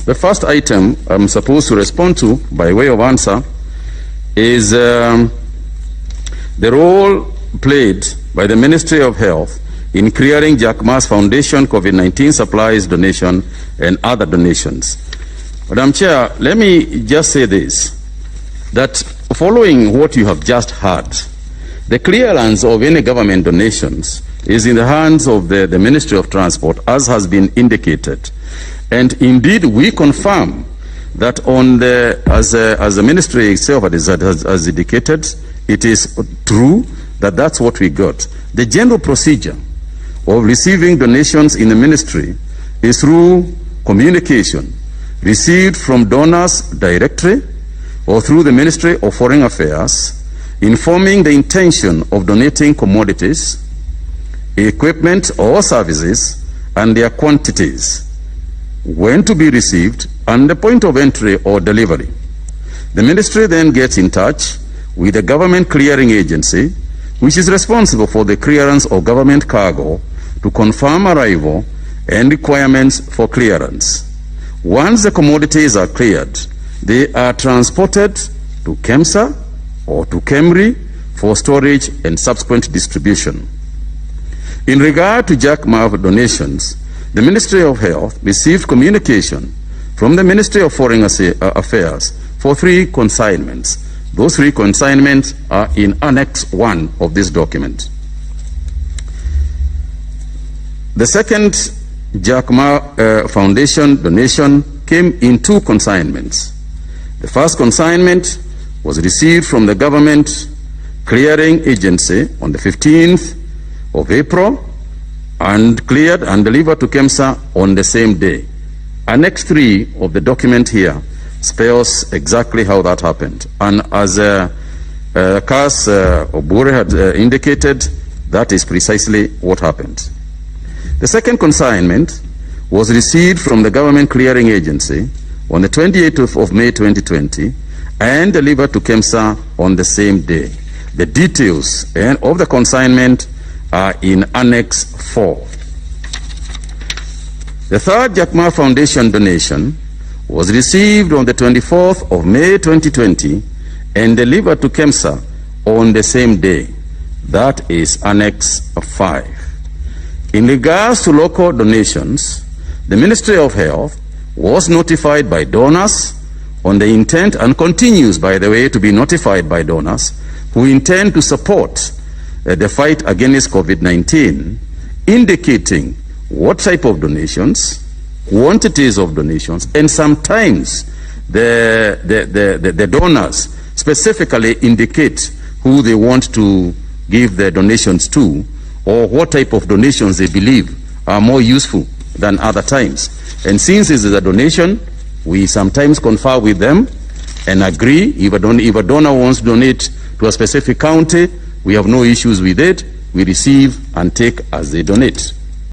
The first item I'm supposed to respond to by way of answer is the role played by the Ministry of Health in clearing Jack Ma's Foundation COVID-19 supplies donation and other donations. Madam Chair, let me just say this, that following what you have just heard, the clearance of any government donations is in the hands of the Ministry of Transport, as has been indicated. And indeed, we confirm that as the ministry itself has indicated, it is true that that's what we got. The general procedure of receiving donations in the ministry is through communication received from donors directly or through the Ministry of Foreign Affairs, informing the intention of donating commodities, equipment or services and their quantities, when to be received, and the point of entry or delivery. The ministry then gets in touch with the government clearing agency, which is responsible for the clearance of government cargo, to confirm arrival and requirements for clearance. Once the commodities are cleared, they are transported to KEMSA or to KEMRI for storage and subsequent distribution. In regard to Jack Ma donations, the Ministry of Health received communication from the Ministry of Foreign Affairs for 3 consignments. Those 3 consignments are in Annex 1 of this document. The second Jack Ma Foundation donation came in 2 consignments. The first consignment was received from the government clearing agency on the 15th of April and cleared and delivered to KEMSA on the same day. Annex 3 of the document here spells exactly how that happened. And as Kas Obure had indicated, that is precisely what happened. The second consignment was received from the government clearing agency on the 28th of May 2020 and delivered to KEMSA on the same day. The details of the consignment are in Annex 4. The third Jack Ma Foundation donation was received on the 24th of May 2020 and delivered to KEMSA on the same day. That is Annex 5. In regards to local donations, the Ministry of Health was notified by donors on the intent, and continues, by the way, to be notified by donors who intend to support the fight against COVID-19, indicating what type of donations, quantities of donations, and sometimes the donors specifically indicate who they want to give their donations to, or what type of donations they believe are more useful than other times. And since this is a donation, we sometimes confer with them and agree. If a donor wants to donate to a specific county, we have no issues with it. We receive and take as they donate.